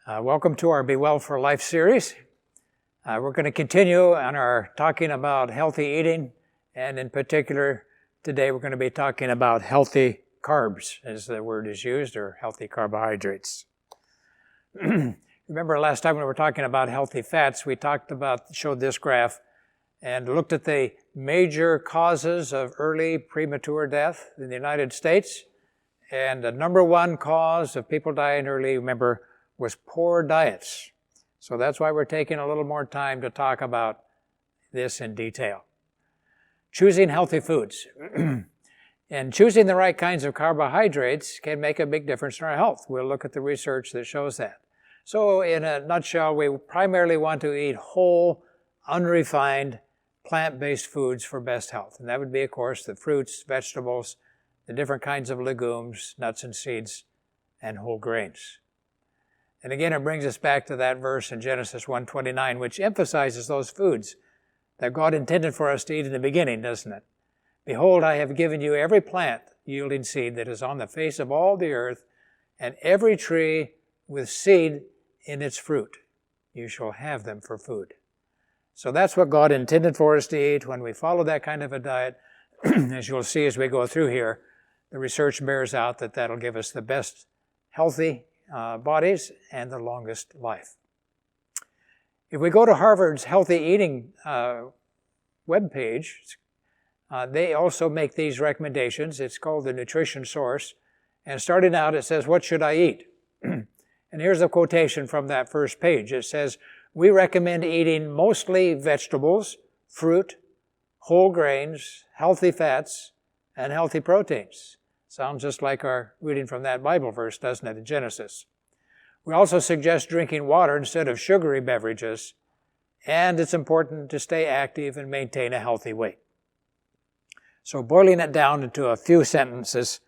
Welcome to our Be Well for Life series. We're going to continue on our talking about healthy eating, and in particular, today we're going to be talking about healthy carbs, as the word is used, or healthy carbohydrates. Remember last time when we were talking about healthy fats, we showed this graph and looked at the major causes of early premature death in the United States. And the number one cause of people dying early, remember, was poor diets. So that's why we're taking a little more time to talk about this in detail. Choosing healthy foods. And choosing the right kinds of carbohydrates can make a big difference in our health. We'll look at the research that shows that. So in a nutshell, we primarily want to eat whole, unrefined, plant-based foods for best health. And that would be, of course, the fruits, vegetables, the different kinds of legumes, nuts and seeds, and whole grains. And again, it brings us back to that verse in Genesis 1:29, which emphasizes those foods that God intended for us to eat in the beginning, doesn't it? Behold, I have given you every plant yielding seed that is on the face of all the earth, and every tree with seed in its fruit. You shall have them for food. So that's what God intended for us to eat when we follow that kind of a diet. As you'll see as we go through here, the research bears out that that'll give us the best healthy bodies and the longest life. If we go to Harvard's Healthy Eating webpage, they also make these recommendations. It's called the Nutrition Source. And starting out, it says, what should I eat? And here's a quotation from that first page. It says, we recommend eating mostly vegetables, fruit, whole grains, healthy fats, and healthy proteins. Sounds just like our reading from that Bible verse, doesn't it, in Genesis? We also suggest drinking water instead of sugary beverages, and it's important to stay active and maintain a healthy weight. So boiling it down into a few sentences,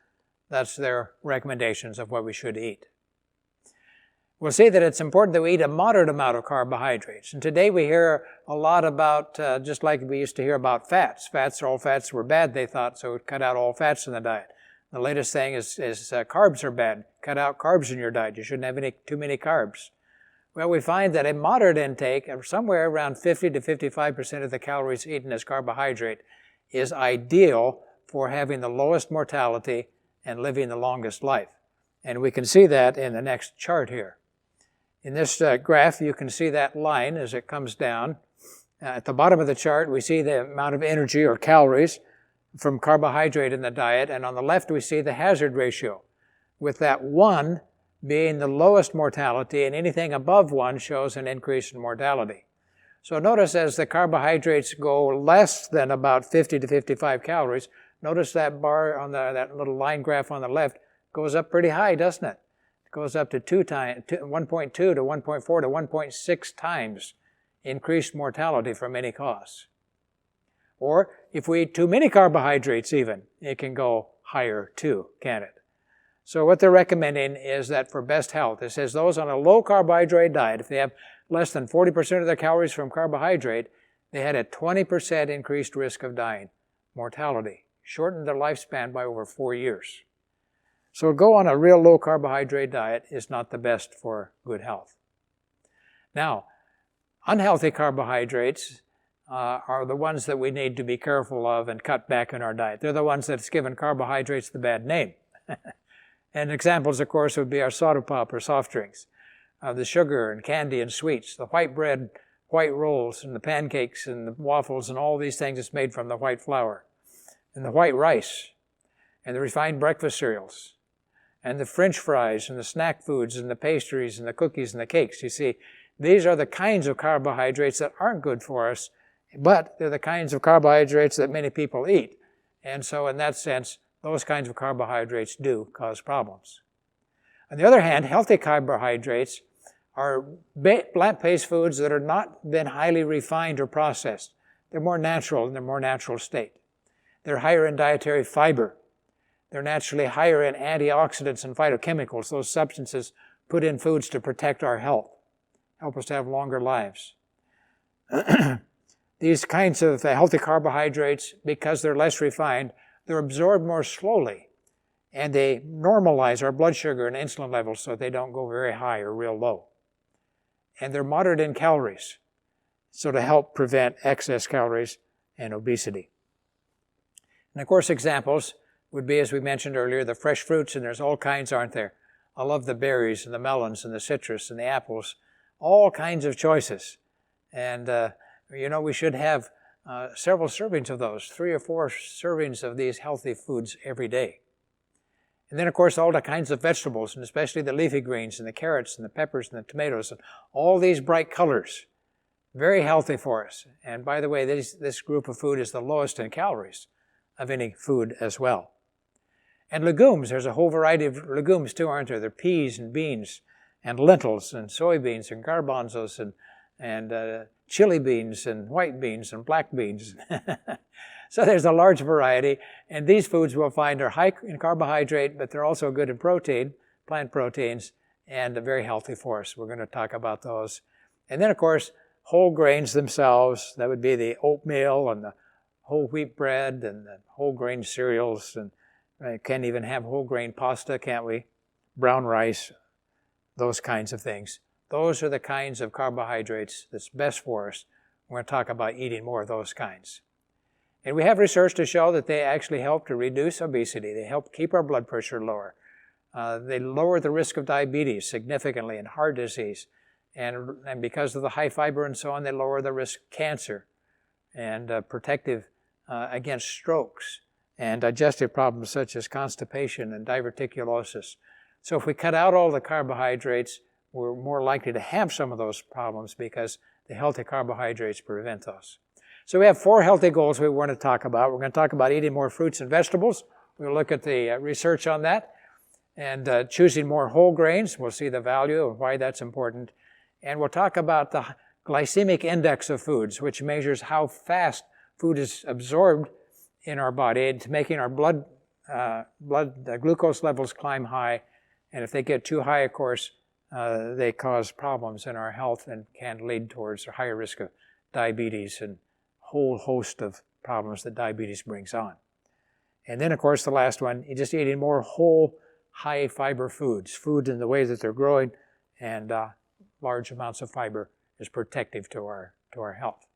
that's their recommendations of what we should eat. We'll see that it's important that we eat a moderate amount of carbohydrates. And today we hear a lot about, just like we used to hear about fats. All fats were bad, they thought, so cut out all fats in the diet. The latest thing is carbs are bad. Cut out carbs in your diet. You shouldn't have too many carbs. Well, we find that a moderate intake of somewhere around 50 to 55% of the calories eaten as carbohydrate is ideal for having the lowest mortality and living the longest life. And we can see that in the next chart here. In this graph, you can see that line as it comes down. At the bottom of the chart, we see the amount of energy or calories from carbohydrate in the diet, and on the left we see the hazard ratio, with that 1 being the lowest mortality, and anything above 1 shows an increase in mortality. So notice as the carbohydrates go less than about 50 to 55 calories, notice that bar on that little line graph on the left goes up pretty high, doesn't it? It goes up to 1.2 to 1.4 to 1.6 times increased mortality from any cause. Or if we eat too many carbohydrates even, it can go higher too, can't it? So what they're recommending is that for best health, it says those on a low carbohydrate diet, if they have less than 40% of their calories from carbohydrate, they had a 20% increased risk of dying, mortality, shortened their lifespan by over 4 years. So go on a real low carbohydrate diet is not the best for good health. Now, unhealthy carbohydrates are the ones that we need to be careful of and cut back in our diet. They're the ones that's given carbohydrates the bad name. And examples, of course, would be our soda pop or soft drinks, the sugar and candy and sweets, the white bread, white rolls, and the pancakes and the waffles and all these things that's made from the white flour, and the white rice, and the refined breakfast cereals, and the French fries and the snack foods and the pastries and the cookies and the cakes. You see, these are the kinds of carbohydrates that aren't good for us, but they're the kinds of carbohydrates that many people eat. And so in that sense, those kinds of carbohydrates do cause problems. On the other hand, healthy carbohydrates are plant-based foods that are not been highly refined or processed. They're more natural in their more natural state. They're higher in dietary fiber. They're naturally higher in antioxidants and phytochemicals, those substances put in foods to protect our health, help us to have longer lives. These kinds of healthy carbohydrates, because they're less refined, they're absorbed more slowly, and they normalize our blood sugar and insulin levels so they don't go very high or real low. and they're moderate in calories, so to help prevent excess calories and obesity. And of course, examples would be, as we mentioned earlier, the fresh fruits, and there's all kinds, aren't there? I love the berries and the melons and the citrus and the apples, all kinds of choices. And, we should have several servings of those, 3 or 4 servings of these healthy foods every day. And then, of course, all the kinds of vegetables, and especially the leafy greens and the carrots and the peppers and the tomatoes and all these bright colors. Very healthy for us. And by the way, this group of food is the lowest in calories of any food as well. And legumes, there's a whole variety of legumes too, aren't there? There are peas and beans and lentils and soybeans and garbanzos and chili beans and white beans and black beans. So there's a large variety, and these foods we'll find are high in carbohydrate, but they're also good in protein, plant proteins, and very healthy for us. We're going to talk about those. And then, of course, whole grains themselves. That would be the oatmeal and the whole wheat bread and the whole grain cereals, and can even have whole grain pasta, can't we? Brown rice, those kinds of things. Those are the kinds of carbohydrates that's best for us. We're going to talk about eating more of those kinds. And we have research to show that they actually help to reduce obesity. They help keep our blood pressure lower. They lower the risk of diabetes significantly and heart disease. And because of the high fiber and so on, they lower the risk of cancer and protective against strokes and digestive problems such as constipation and diverticulosis. So if we cut out all the carbohydrates, we're more likely to have some of those problems because the healthy carbohydrates prevent those. So we have 4 healthy goals we want to talk about. We're going to talk about eating more fruits and vegetables. We'll look at the research on that. And choosing more whole grains. We'll see the value of why that's important. And we'll talk about the glycemic index of foods, which measures how fast food is absorbed in our body. It's making our blood glucose levels climb high. And if they get too high, of course, they cause problems in our health and can lead towards a higher risk of diabetes and whole host of problems that diabetes brings on. And then, of course, the last one, just eating more whole, high-fiber foods, food in the way that they're growing, and large amounts of fiber is protective to our health.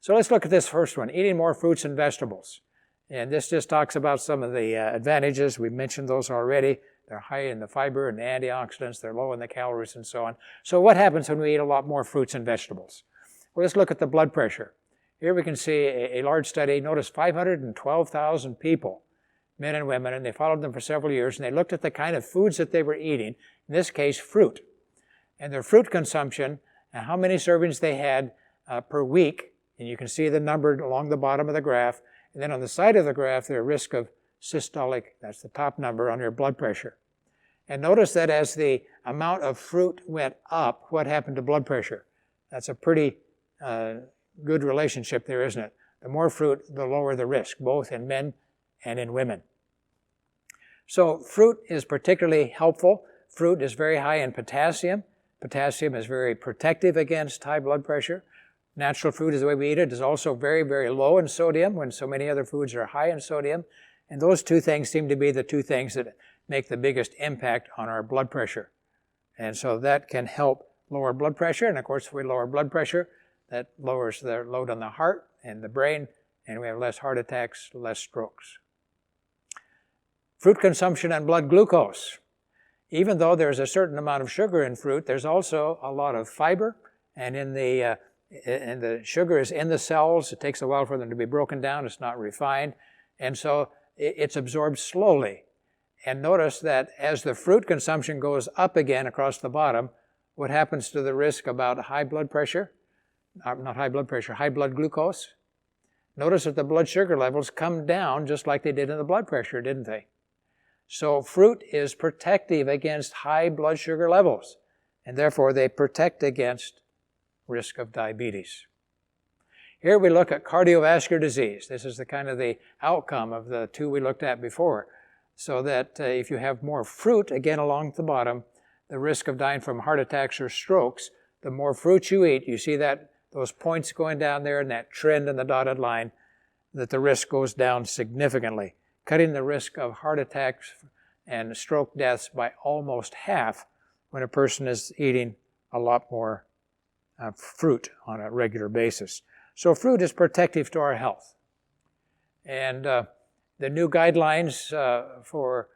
So let's look at this first one, eating more fruits and vegetables. And this just talks about some of the advantages. We mentioned those already. They're high in the fiber and the antioxidants. They're low in the calories and so on. So what happens when we eat a lot more fruits and vegetables? Well, let's look at the blood pressure. Here we can see a large study. Notice 512,000 people, men and women, and they followed them for several years, and they looked at the kind of foods that they were eating, in this case, fruit, and their fruit consumption, and how many servings they had per week. And you can see the number along the bottom of the graph. And then on the side of the graph, their risk of systolic, that's the top number, on your blood pressure. And notice that as the amount of fruit went up, what happened to blood pressure? That's a pretty good relationship there, isn't it? The more fruit, the lower the risk, both in men and in women. So fruit is particularly helpful. Fruit is very high in potassium. Potassium is very protective against high blood pressure. Natural fruit, is the way we eat it, is also very, very low in sodium when so many other foods are high in sodium. And those two things seem to be the two things that make the biggest impact on our blood pressure. And so that can help lower blood pressure. And of course, if we lower blood pressure, that lowers the load on the heart and the brain, and we have less heart attacks, less strokes. Fruit consumption and blood glucose. Even though there's a certain amount of sugar in fruit, there's also a lot of fiber, and the sugar is in the cells. It takes a while for them to be broken down. It's not refined, and so it's absorbed slowly. And notice that as the fruit consumption goes up again across the bottom, what happens to the risk about high blood pressure? Not high blood pressure, high blood glucose. Notice that the blood sugar levels come down just like they did in the blood pressure, didn't they? So fruit is protective against high blood sugar levels, and therefore they protect against risk of diabetes. Here we look at cardiovascular disease. This is the kind of the outcome of the two we looked at before. So that if you have more fruit, again along the bottom, the risk of dying from heart attacks or strokes, the more fruit you eat, you see that those points going down there and that trend in the dotted line, that the risk goes down significantly, cutting the risk of heart attacks and stroke deaths by almost half when a person is eating a lot more fruit on a regular basis. So fruit is protective to our health. And the new guidelines for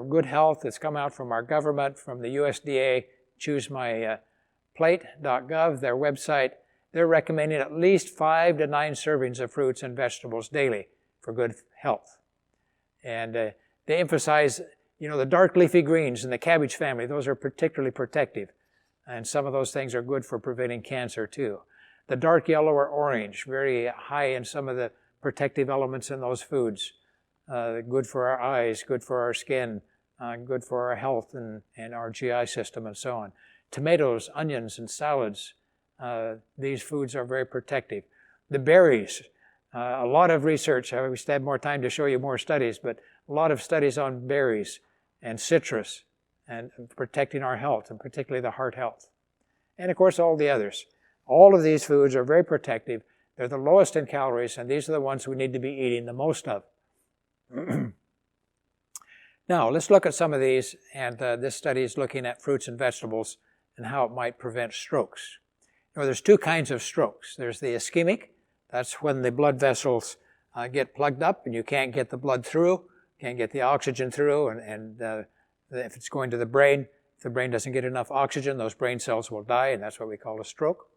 good health that's come out from our government, from the USDA, ChooseMyPlate.gov, their website, they're recommending at least 5 to 9 servings of fruits and vegetables daily for good health. And they emphasize, the dark leafy greens in the cabbage family, those are particularly protective. And some of those things are good for preventing cancer too. The dark yellow or orange, very high in some of the protective elements in those foods. Good for our eyes, good for our skin, good for our health and our GI system and so on. Tomatoes, onions, and salads, these foods are very protective. The berries, a lot of research. I wish I had more time to show you more studies, but a lot of studies on berries and citrus and protecting our health, and particularly the heart health. And of course, all the others. All of these foods are very protective. They're the lowest in calories, and these are the ones we need to be eating the most of. Now, let's look at some of these, and this study is looking at fruits and vegetables and how it might prevent strokes. There's 2 kinds of strokes. There's the ischemic. That's when the blood vessels get plugged up and you can't get the blood through, can't get the oxygen through, and if it's going to the brain, if the brain doesn't get enough oxygen, those brain cells will die, and that's what we call a stroke.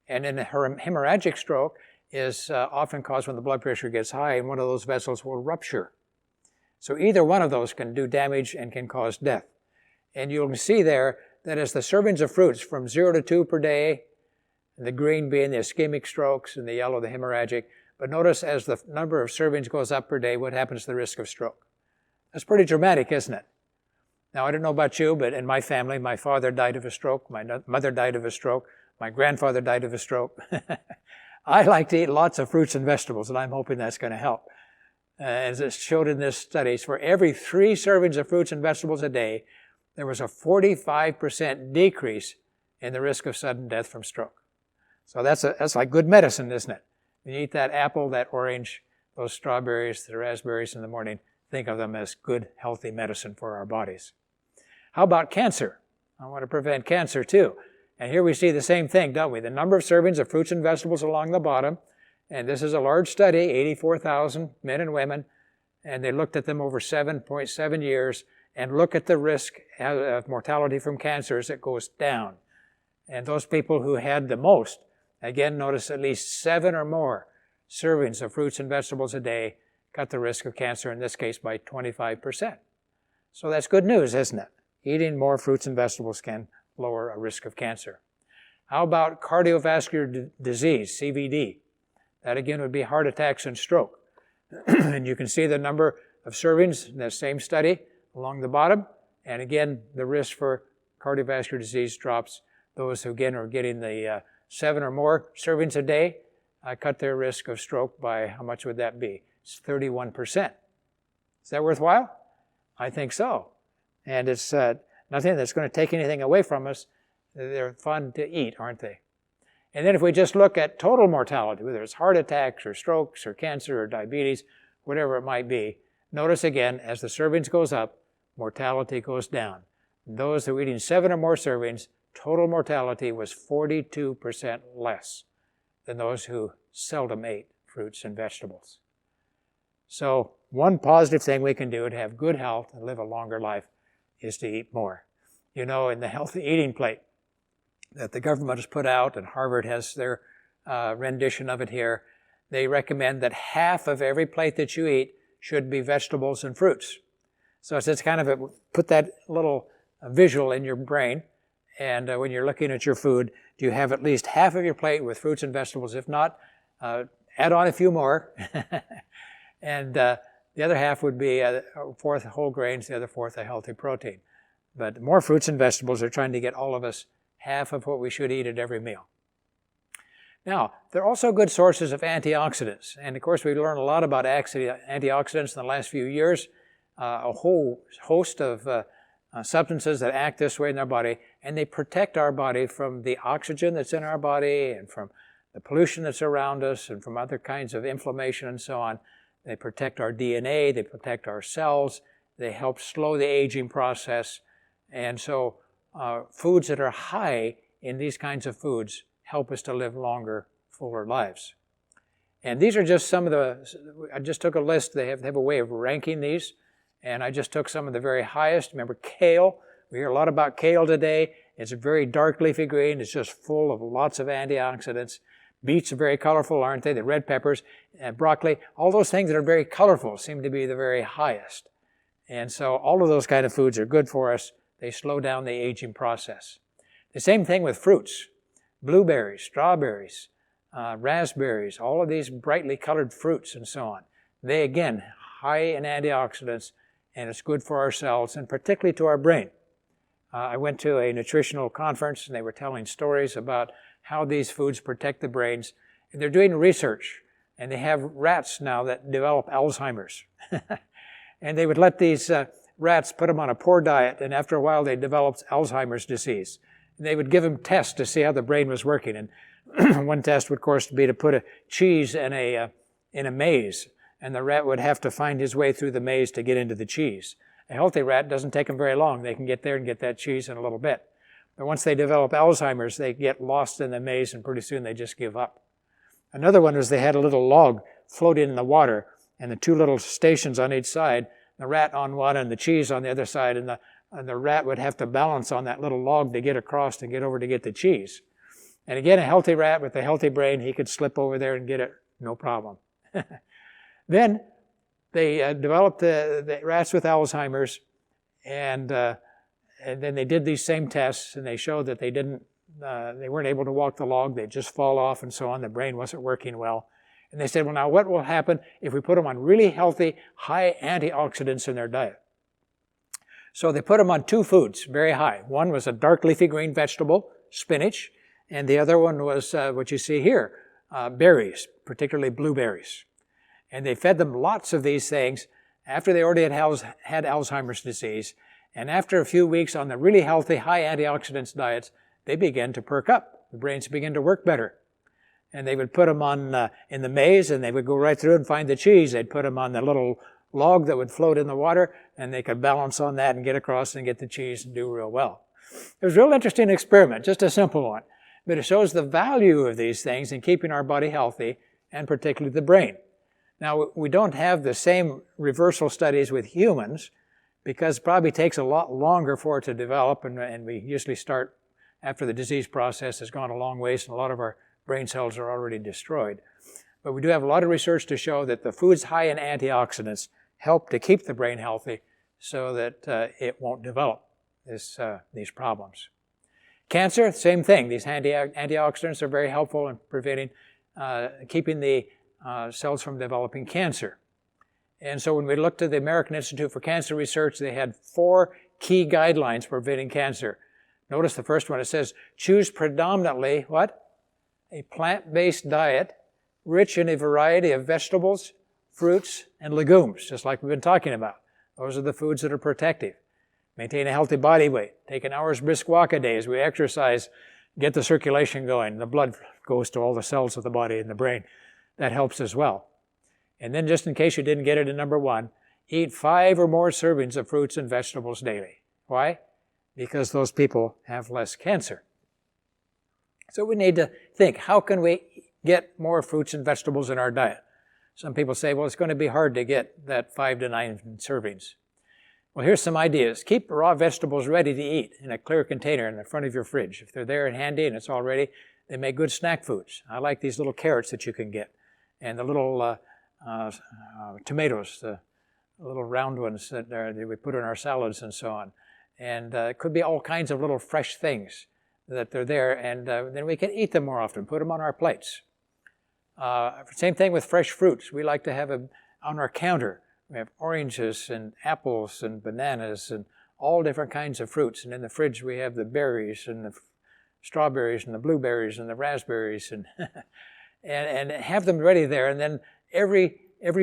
And then a hemorrhagic stroke is often caused when the blood pressure gets high and one of those vessels will rupture. So either one of those can do damage and can cause death. And you'll see there that as the servings of fruits from 0 to 2 per day, the green being the ischemic strokes and the yellow the hemorrhagic, but notice as the number of servings goes up per day, what happens to the risk of stroke? That's pretty dramatic, isn't it? Now, I don't know about you, but in my family, my father died of a stroke, my mother died of a stroke, my grandfather died of a stroke. I like to eat lots of fruits and vegetables, and I'm hoping that's going to help. As it's showed in this study, for every 3 servings of fruits and vegetables a day, there was a 45% decrease in the risk of sudden death from stroke. So that's like good medicine, isn't it? When you eat that apple, that orange, those strawberries, the raspberries in the morning, think of them as good, healthy medicine for our bodies. How about cancer? I want to prevent cancer too. And here we see the same thing, don't we? The number of servings of fruits and vegetables along the bottom. And this is a large study, 84,000 men and women. And they looked at them over 7.7 years and look at the risk of mortality from cancer as it goes down. And those people who had the most, again, notice at least 7 or more servings of fruits and vegetables a day cut the risk of cancer, in this case, by 25%. So that's good news, isn't it? Eating more fruits and vegetables can lower a risk of cancer. How about cardiovascular disease, CVD? That again would be heart attacks and stroke. And you can see the number of servings in that same study along the bottom. And again, the risk for cardiovascular disease drops. Those who again are getting the 7 or more servings a day cut their risk of stroke by, how much would that be? It's 31%. Is that worthwhile? I think so. And it's nothing that's going to take anything away from us. They're fun to eat, aren't they? And then if we just look at total mortality, whether it's heart attacks or strokes or cancer or diabetes, whatever it might be, notice again, as the servings goes up, mortality goes down. Those who are eating 7 or more servings, total mortality was 42% less than those who seldom ate fruits and vegetables. So one positive thing we can do to have good health and live a longer life is to eat more. In the healthy eating plate that the government has put out, and Harvard has their rendition of it here, they recommend that half of every plate that you eat should be vegetables and fruits. So it's kind of put that little visual in your brain, and when you're looking at your food, do you have at least half of your plate with fruits and vegetables? If not, add on a few more. And the other half would be a fourth whole grains, the other fourth a healthy protein. But more fruits and vegetables are trying to get all of us half of what we should eat at every meal. Now, they're also good sources of antioxidants. And of course, we learned a lot about antioxidants in the last few years. A whole host of substances that act this way in our body, and they protect our body from the oxygen that's in our body and from the pollution that's around us and from other kinds of inflammation and so on. They protect our DNA, they protect our cells, they help slow the aging process. And so foods that are high in these kinds of foods help us to live longer, fuller lives. And these are just some of I just took a list. They have a way of ranking these, and I just took some of the very highest. Remember kale? We hear a lot about kale today. It's a very dark leafy green. It's just full of lots of antioxidants. Beets are very colorful, aren't they? The red peppers, broccoli, all those things that are very colorful seem to be the very highest. And so all of those kind of foods are good for us. They slow down the aging process. The same thing with fruits. Blueberries, strawberries, raspberries, all of these brightly colored fruits and so on. They, again, high in antioxidants, and it's good for our cells, and particularly to our brain. I went to a nutritional conference, and they were telling stories about how these foods protect the brains. And they're doing research, and they have rats now that develop Alzheimer's. And they would let these rats, put them on a poor diet, and after a while they developed Alzheimer's disease. And they would give them tests to see how the brain was working. And one test would, of course, be to put a cheese in a maze, and the rat would have to find his way through the maze to get into the cheese. A healthy rat doesn't take them very long. They can get there and get that cheese in a little bit. But once they develop Alzheimer's, they get lost in the maze, and pretty soon they just give up. Another one was they had a little log floating in the water, and the two little stations on each side, the rat on one and the cheese on the other side, and the rat would have to balance on that little log to get across and get over to get the cheese. And again, a healthy rat with a healthy brain, he could slip over there and get it, no problem. Then they developed the rats with Alzheimer's, and then they did these same tests, and they showed that they weren't able to walk the log. They'd just fall off and so on. The brain wasn't working well. And they said, well, now what will happen if we put them on really healthy, high antioxidants in their diet? So they put them on two foods, very high. One was a dark leafy green vegetable, spinach, and the other one was what you see here, berries, particularly blueberries. And they fed them lots of these things after they already had Alzheimer's disease. And after a few weeks on the really healthy, high antioxidants diets, they began to perk up. The brains began to work better. And they would put them on in the maze, and they would go right through and find the cheese. They'd put them on the little log that would float in the water, and they could balance on that and get across and get the cheese and do real well. It was a real interesting experiment, just a simple one. But it shows the value of these things in keeping our body healthy, and particularly the brain. Now, we don't have the same reversal studies with humans, because it probably takes a lot longer for it to develop, and we usually start after the disease process has gone a long ways, and a lot of our brain cells are already destroyed. But we do have a lot of research to show that the foods high in antioxidants help to keep the brain healthy so that it won't develop these problems. Cancer, same thing. These antioxidants are very helpful in preventing, keeping the cells from developing cancer. And so when we looked at the American Institute for Cancer Research, they had 4 key guidelines for preventing cancer. Notice the first one, it says, choose predominantly, what? A plant-based diet rich in a variety of vegetables, fruits, and legumes, just like we've been talking about. Those are the foods that are protective. Maintain a healthy body weight. Take an hour's brisk walk a day as we exercise, get the circulation going. The blood goes to all the cells of the body and the brain. That helps as well. And then just in case you didn't get it in number 1, eat 5 or more servings of fruits and vegetables daily. Why? Because those people have less cancer. So we need to think, how can we get more fruits and vegetables in our diet? Some people say, well, it's going to be hard to get that 5 to 9 servings. Well, here's some ideas. Keep raw vegetables ready to eat in a clear container in the front of your fridge. If they're there and handy and it's all ready, they make good snack foods. I like these little carrots that you can get, and the little tomatoes, the little round ones that we put in our salads and so on. And it could be all kinds of little fresh things that they're there, and then we can eat them more often, put them on our plates. Same thing with fresh fruits. We like to have on our counter. We have oranges and apples and bananas and all different kinds of fruits. And in the fridge we have the berries and the strawberries and the blueberries and the raspberries, and and have them ready there. And then every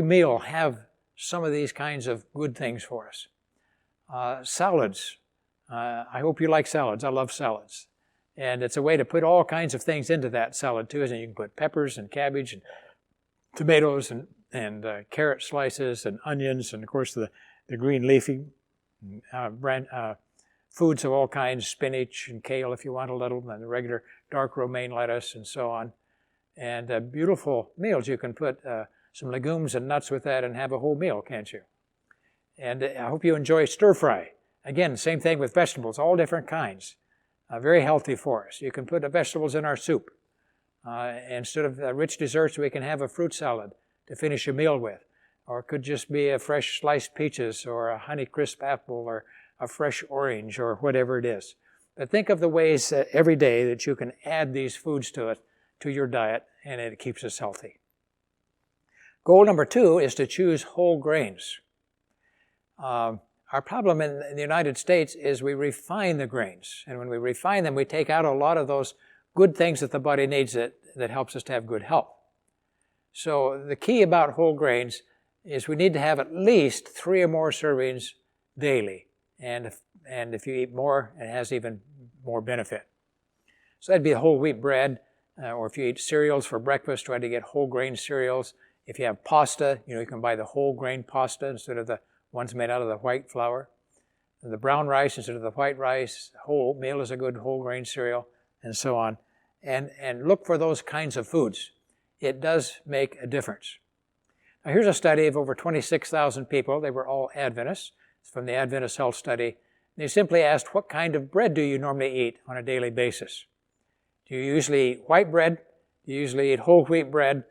meal have some of these kinds of good things for us. Salads. I hope you like salads. I love salads. And it's a way to put all kinds of things into that salad too. And you can put peppers and cabbage and tomatoes and carrot slices and onions, and of course the green leafy foods of all kinds, spinach and kale if you want a little, and the regular dark romaine lettuce and so on. And beautiful meals. You can put some legumes and nuts with that and have a whole meal, can't you? And I hope you enjoy stir fry. Again, same thing with vegetables, all different kinds. Very healthy for us. You can put the vegetables in our soup. Instead of rich desserts, we can have a fruit salad to finish a meal with. Or it could just be a fresh sliced peaches or a Honeycrisp apple or a fresh orange or whatever it is. But think of the ways every day that you can add these foods to your diet, and it keeps us healthy. Goal number 2 is to choose whole grains. Our problem in the United States is we refine the grains. And when we refine them, we take out a lot of those good things that the body needs that helps us to have good health. So the key about whole grains is we need to have at least 3 or more servings daily. And if you eat more, it has even more benefit. So that'd be whole wheat bread, or if you eat cereals for breakfast, try to get whole grain cereals. If you have pasta, you can buy the whole grain pasta instead of the ones made out of the white flour. The brown rice instead of the white rice. Whole meal is a good whole grain cereal, and so on. And look for those kinds of foods. It does make a difference. Now here's a study of over 26,000 people. They were all Adventists. It's from the Adventist Health Study. They simply asked, what kind of bread do you normally eat on a daily basis? Do you usually eat white bread? Do you usually eat whole wheat bread?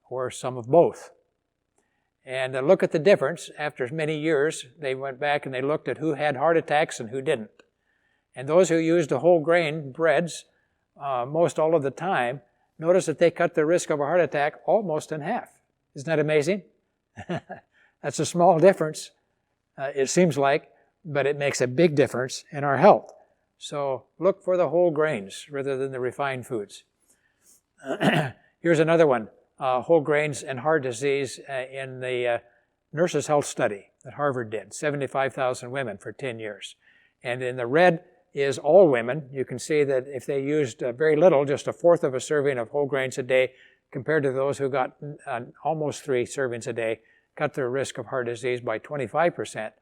Or some of both? And look at the difference. After many years, they went back and they looked at who had heart attacks and who didn't. And those who used the whole grain breads most all of the time, notice that they cut the risk of a heart attack almost in half. Isn't that amazing? That's a small difference, it seems like, but it makes a big difference in our health. So look for the whole grains rather than the refined foods. Here's another one. Whole grains and heart disease in the Nurses' Health Study that Harvard did, 75,000 women for 10 years. And in the red is all women. You can see that if they used very little, just 1/4 of a serving of whole grains a day, compared to those who got almost 3 servings a day, cut their risk of heart disease by 25%.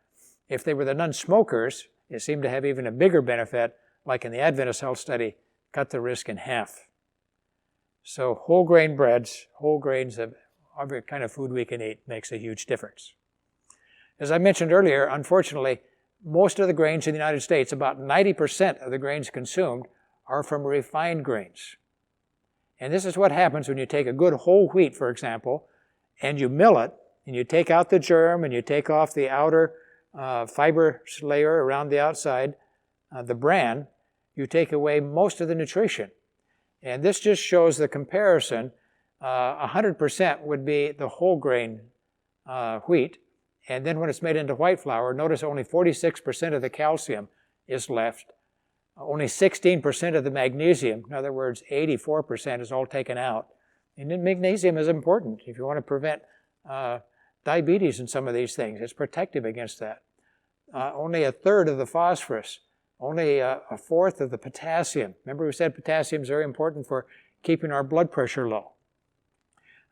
If they were the non-smokers, it seemed to have even a bigger benefit, like in the Adventist Health Study, cut the risk in half. So whole grain breads, whole grains of every kind of food we can eat makes a huge difference. As I mentioned earlier, unfortunately, most of the grains in the United States, about 90% of the grains consumed, are from refined grains. And this is what happens when you take a good whole wheat, for example, and you mill it, and you take out the germ, and you take off the outer fiber layer around the outside, the bran, you take away most of the nutrition. And this just shows the comparison. 100% would be the whole grain wheat. And then when it's made into white flour, notice only 46% of the calcium is left. Only 16% of the magnesium, in other words, 84% is all taken out. And magnesium is important if you want to prevent diabetes and some of these things. It's protective against that. Only 1/3 of the phosphorus. Only 1/4 of the potassium. Remember we said potassium is very important for keeping our blood pressure low.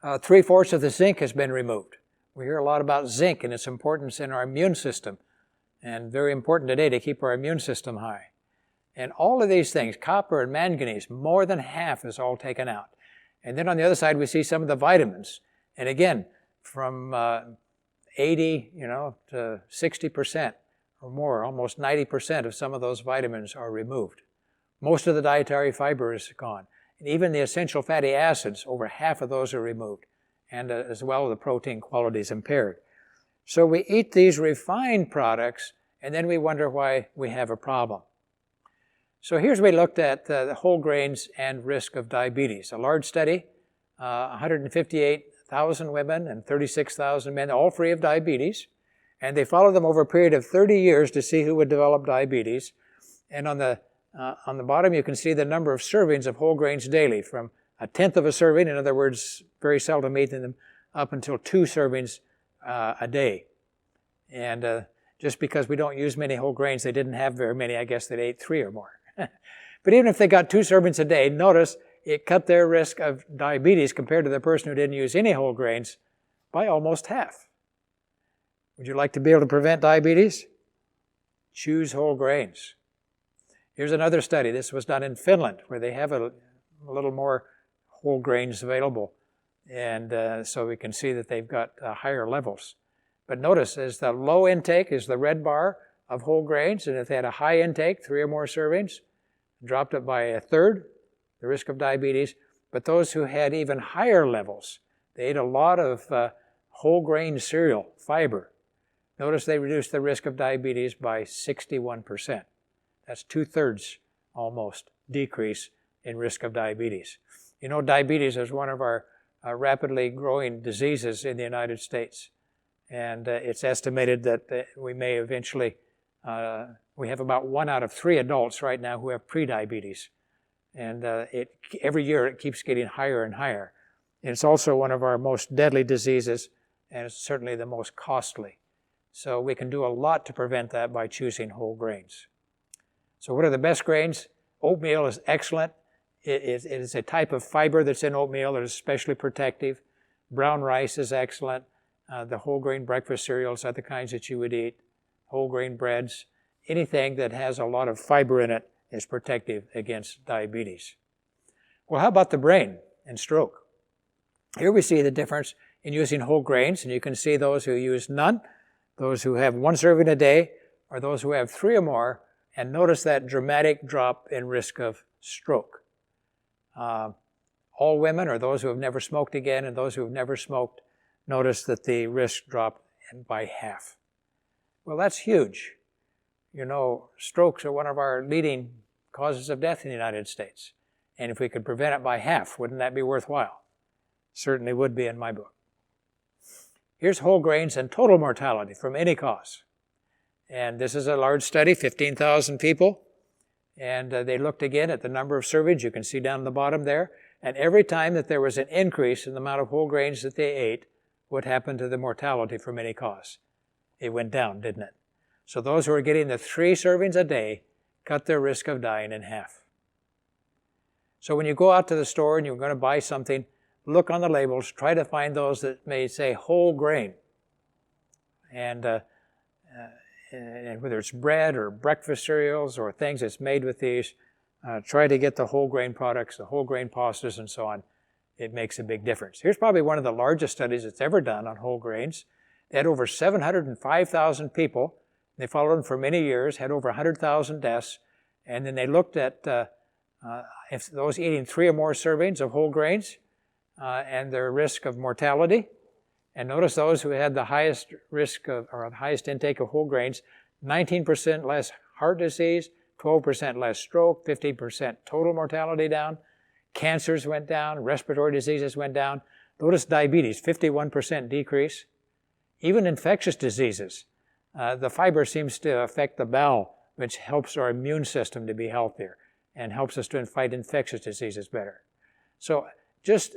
3/4 of the zinc has been removed. We hear a lot about zinc and its importance in our immune system, and very important today to keep our immune system high. And all of these things, copper and manganese, more than half is all taken out. And then on the other side we see some of the vitamins. And again, from 80 to 60%. Or more, almost 90% of some of those vitamins are removed. Most of the dietary fiber is gone. And even the essential fatty acids, over half of those are removed. And as well, the protein quality is impaired. So we eat these refined products, and then we wonder why we have a problem. So here's we looked at the whole grains and risk of diabetes. A large study, 158,000 women and 36,000 men, all free of diabetes. And they followed them over a period of 30 years to see who would develop diabetes. And on the bottom, you can see the number of servings of whole grains daily, from 1/10 of a serving, in other words, very seldom eating them, up until 2 servings a day. And just because we don't use many whole grains, they didn't have very many. I guess they ate 3 or more. But even if they got 2 servings a day, notice it cut their risk of diabetes compared to the person who didn't use any whole grains by almost half. Would you like to be able to prevent diabetes? Choose whole grains. Here's another study. This was done in Finland, where they have a little more whole grains available. And so we can see that they've got higher levels. But notice, as the low intake is the red bar of whole grains, and if they had a high intake, 3 or more servings, dropped it by a third, the risk of diabetes. But those who had even higher levels, they ate a lot of whole grain cereal, fiber. Notice they reduced the risk of diabetes by 61%. That's 2/3 almost decrease in risk of diabetes. You know, diabetes is one of our rapidly growing diseases in the United States. And it's estimated that we may eventually, we have about 1 out of 3 adults right now who have prediabetes. And every year it keeps getting higher and higher. And it's also one of our most deadly diseases, and it's certainly the most costly. So we can do a lot to prevent that by choosing whole grains. So what are the best grains? Oatmeal is excellent. It is a type of fiber that's in oatmeal that is especially protective. Brown rice is excellent. The whole grain breakfast cereals are the kinds that you would eat. Whole grain breads. Anything that has a lot of fiber in it is protective against diabetes. Well, how about the brain and stroke? Here we see the difference in using whole grains, and you can see those who use none, those who have 1 serving a day, or those who have 3 or more, and notice that dramatic drop in risk of stroke. All women, or those who have never smoked again, and those who have never smoked, notice that the risk dropped by half. Well, that's huge. You know, strokes are one of our leading causes of death in the United States. And if we could prevent it by half, wouldn't that be worthwhile? Certainly would be in my book. Here's whole grains and total mortality from any cause. And this is a large study, 15,000 people. And they looked again at the number of servings. You can see down the bottom there. And every time that there was an increase in the amount of whole grains that they ate, what happened to the mortality from any cause? It went down, didn't it? So those who are getting the 3 servings a day cut their risk of dying in half. So when you go out to the store and you're going to buy something, look on the labels, try to find those that may say whole grain. And whether it's bread or breakfast cereals or things that's made with these, try to get the whole grain products, the whole grain pastas and so on. It makes a big difference. Here's probably one of the largest studies that's ever done on whole grains. They had over 705,000 people. They followed them for many years, had over 100,000 deaths, and then they looked at if those eating 3 or more servings of whole grains and their risk of mortality. And notice those who had the highest risk of, or the highest intake of whole grains, 19% less heart disease, 12% less stroke, 15% total mortality down. Cancers went down, respiratory diseases went down. Notice diabetes, 51% decrease. Even infectious diseases. The fiber seems to affect the bowel, which helps our immune system to be healthier and helps us to fight infectious diseases better. So just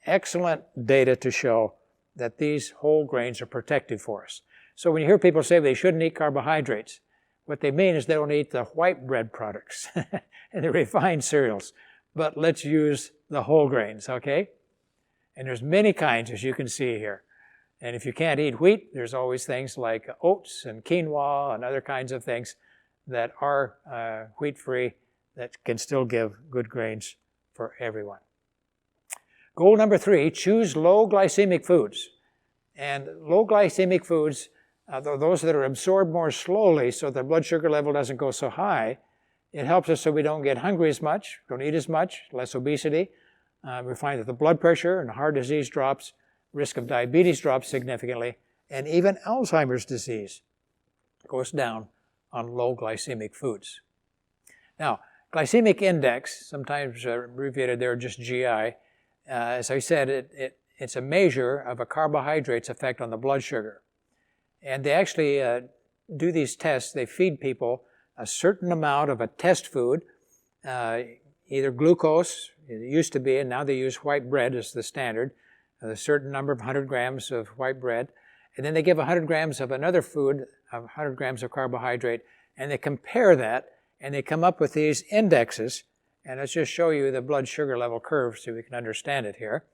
excellent data to show that these whole grains are protective for us. So when you hear people say they shouldn't eat carbohydrates, what they mean is they don't eat the white bread products and the refined cereals. But let's use the whole grains, okay? And there's many kinds, as you can see here. And if you can't eat wheat, there's always things like oats and quinoa and other kinds of things that are wheat-free that can still give good grains for everyone. Goal number 3, choose low glycemic foods. And low glycemic foods, those that are absorbed more slowly so the blood sugar level doesn't go so high, it helps us so we don't get hungry as much, don't eat as much, less obesity. We find that the blood pressure and heart disease drops, risk of diabetes drops significantly, and even Alzheimer's disease goes down on low glycemic foods. Now, glycemic index, sometimes abbreviated there just GI, as I said, it's a measure of a carbohydrate's effect on the blood sugar. And they actually do these tests. They feed people a certain amount of a test food, either glucose, it used to be, and now they use white bread as the standard, a certain number of 100 grams of white bread. And then they give 100 grams of another food, 100 grams of carbohydrate, and they compare that, and they come up with these indexes. And let's just show you the blood sugar level curve so we can understand it here.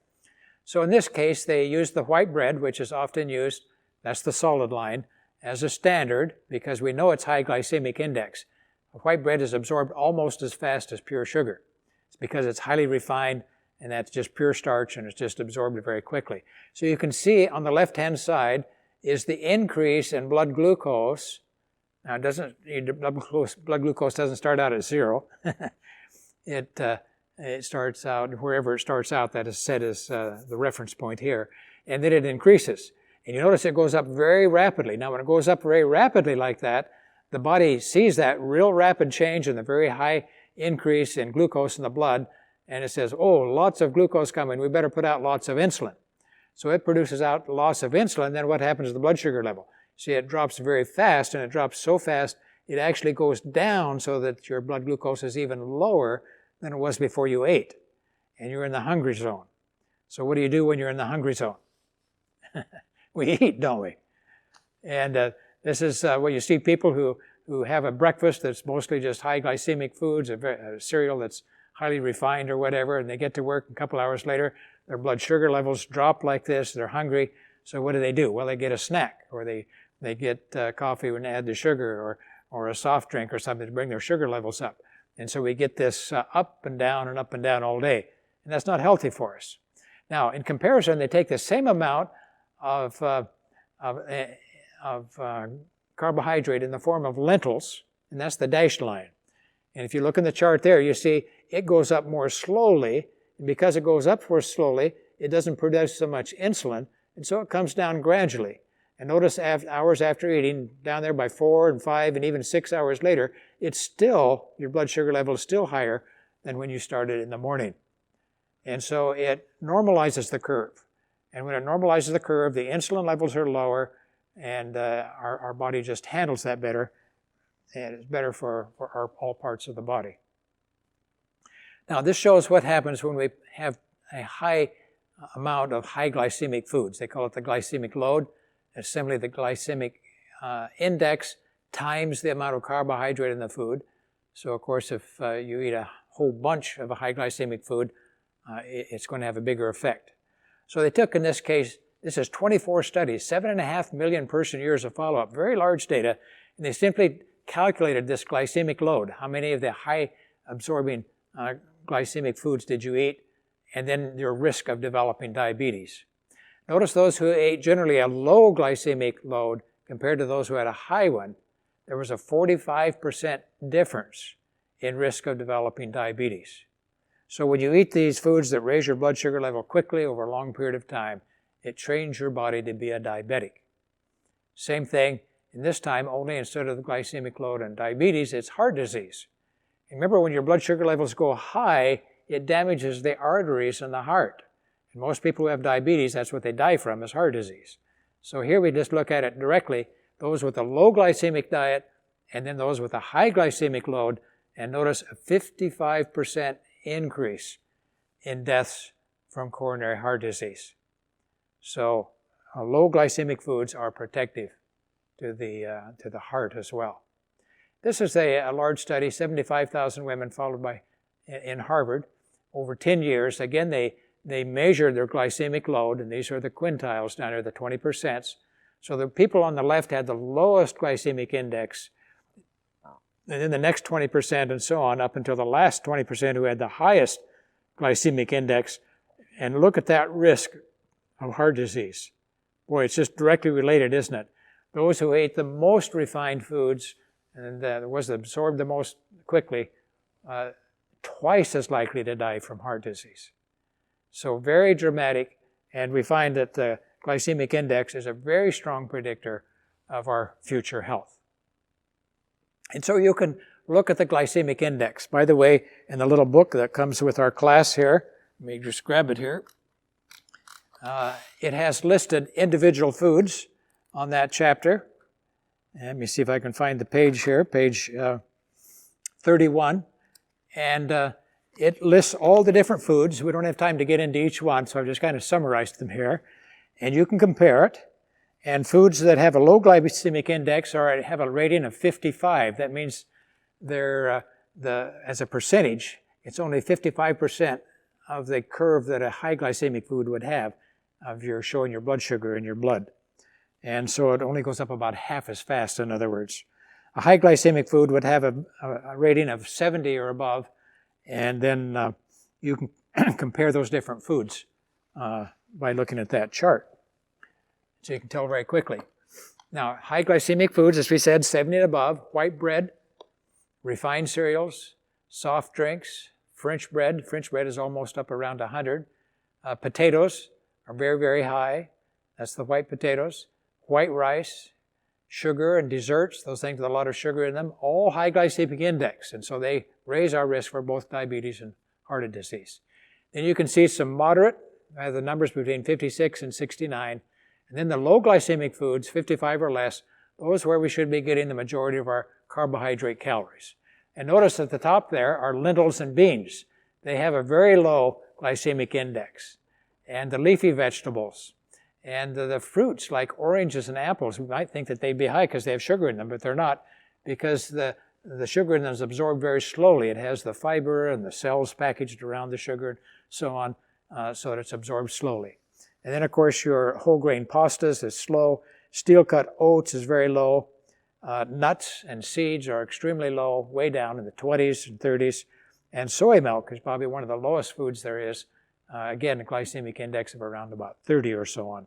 So in this case, they use the white bread, which is often used, that's the solid line, as a standard because we know it's high glycemic index. White bread is absorbed almost as fast as pure sugar. It's because it's highly refined, and that's just pure starch, and it's just absorbed very quickly. So you can see on the left-hand side is the increase in blood glucose. Now, blood glucose doesn't start out at 0. It starts out, wherever it starts out, that is set as the reference point here. And then it increases. And you notice it goes up very rapidly. Now, when it goes up very rapidly like that, the body sees that real rapid change and the very high increase in glucose in the blood, and it says, oh, lots of glucose coming, we better put out lots of insulin. So it produces out loss of insulin, then what happens to the blood sugar level? See, it drops very fast, and it drops so fast, it actually goes down so that your blood glucose is even lower than it was before you ate, and you're in the hungry zone. So what do you do when you're in the hungry zone? We eat, don't we? And this is what you see people who have a breakfast that's mostly just high glycemic foods, a cereal that's highly refined or whatever, and they get to work a couple hours later, their blood sugar levels drop like this, they're hungry, so what do? Well, they get a snack, or they get coffee and add the sugar, or a soft drink or something to bring their sugar levels up. And so we get this up and down all day, and that's not healthy for us. Now, in comparison, they take the same amount of carbohydrate in the form of lentils, and that's the dashed line. And if you look in the chart there, you see it goes up more slowly, and because it goes up more slowly, it doesn't produce so much insulin, and so it comes down gradually. And notice hours after eating, down there by 4 and 5 and even 6 hours later, it's still, your blood sugar level is still higher than when you started in the morning. And so it normalizes the curve. And when it normalizes the curve, the insulin levels are lower, and our body just handles that better, and it's better for all parts of the body. Now, this shows what happens when we have a high amount of high glycemic foods. They call it the glycemic load. It's simply the glycemic index times the amount of carbohydrate in the food. So, of course, if you eat a whole bunch of a high glycemic food, it's going to have a bigger effect. So they took, in this case, this is 24 studies, 7.5 million person years of follow-up, very large data, and they simply calculated this glycemic load. How many of the high absorbing glycemic foods did you eat, and then your risk of developing diabetes. Notice those who ate generally a low glycemic load compared to those who had a high one, there was a 45% difference in risk of developing diabetes. So when you eat these foods that raise your blood sugar level quickly over a long period of time, it trains your body to be a diabetic. Same thing, in this time, only instead of the glycemic load and diabetes, it's heart disease. Remember, when your blood sugar levels go high, it damages the arteries in the heart. And most people who have diabetes, that's what they die from, is heart disease. So here we just look at it directly, those with a low glycemic diet, and then those with a high glycemic load, and notice a 55% increase in deaths from coronary heart disease. So low glycemic foods are protective to the heart as well. This is a large study, 75,000 women followed in Harvard over 10 years. Again, they measured their glycemic load, and these are the quintiles down here, the 20%. So the people on the left had the lowest glycemic index, and then the next 20% and so on, up until the last 20% who had the highest glycemic index. And look at that risk of heart disease. Boy, it's just directly related, isn't it? Those who ate the most refined foods and was absorbed the most quickly, twice as likely to die from heart disease. So very dramatic, and we find that the glycemic index is a very strong predictor of our future health. And so you can look at the glycemic index. By the way, in the little book that comes with our class here, let me just grab it here. It has listed individual foods on that chapter. Let me see if I can find the page here, page 31. And it lists all the different foods. We don't have time to get into each one, so I've just kind of summarized them here. And you can compare it. And foods that have a low glycemic index have a rating of 55. That means they're, as a percentage, it's only 55% of the curve that a high glycemic food would have of showing your blood sugar in your blood. And so it only goes up about half as fast, in other words. A high glycemic food would have a rating of 70 or above, and then you can compare those different foods by looking at that chart. So you can tell very quickly. Now, high glycemic foods, as we said, 70 and above: white bread, refined cereals, soft drinks, French bread. French bread is almost up around 100. Potatoes are very, very high. That's the white potatoes. White rice, sugar and desserts, those things with a lot of sugar in them, all high glycemic index. And so they raise our risk for both diabetes and heart disease. Then you can see some moderate, the numbers between 56 and 69. And then the low glycemic foods, 55 or less, those are where we should be getting the majority of our carbohydrate calories. And notice at the top there are lentils and beans. They have a very low glycemic index. And the leafy vegetables and the fruits like oranges and apples, we might think that they'd be high because they have sugar in them, but they're not, because the sugar in them is absorbed very slowly. It has the fiber and the cells packaged around the sugar and so on, so that it's absorbed slowly. And then, of course, your whole grain pastas is slow. Steel-cut oats is very low. Nuts and seeds are extremely low, way down in the 20s and 30s. And soy milk is probably one of the lowest foods there is. Again, a glycemic index of around about 30 or so on.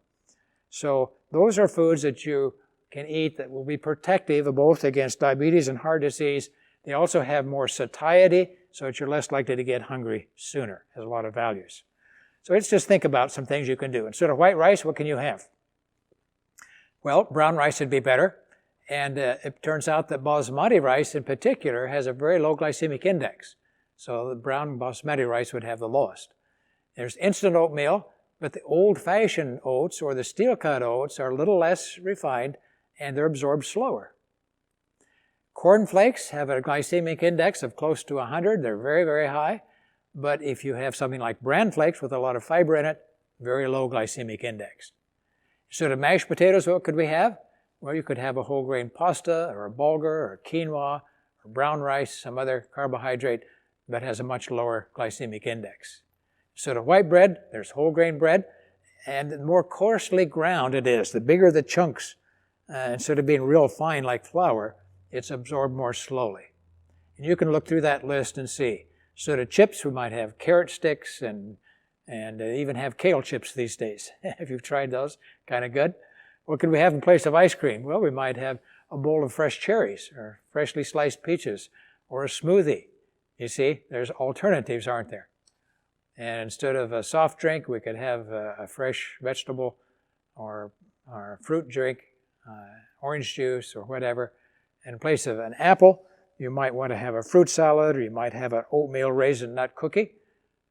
So those are foods that you can eat that will be protective of both against diabetes and heart disease. They also have more satiety, so that you're less likely to get hungry sooner. It has a lot of values. So let's just think about some things you can do. Instead of white rice, what can you have? Well, brown rice would be better. And it turns out that basmati rice in particular has a very low glycemic index. So the brown basmati rice would have the lowest. There's instant oatmeal, but the old-fashioned oats or the steel-cut oats are a little less refined and they're absorbed slower. Corn flakes have a glycemic index of close to 100. They're very, very high. But if you have something like bran flakes with a lot of fiber in it, very low glycemic index. Instead of mashed potatoes, what could we have? Well, you could have a whole grain pasta or a bulgur or quinoa or brown rice, some other carbohydrate that has a much lower glycemic index. Instead of white bread, there's whole grain bread, and the more coarsely ground it is, the bigger the chunks, instead of being real fine like flour, it's absorbed more slowly. And you can look through that list and see. Instead of chips, we might have carrot sticks and even have kale chips these days. If you've tried those, kind of good. What could we have in place of ice cream? Well, we might have a bowl of fresh cherries or freshly sliced peaches or a smoothie. You see, there's alternatives, aren't there? And instead of a soft drink, we could have a fresh vegetable or fruit drink, orange juice or whatever. In place of an apple, you might want to have a fruit salad, or you might have an oatmeal raisin nut cookie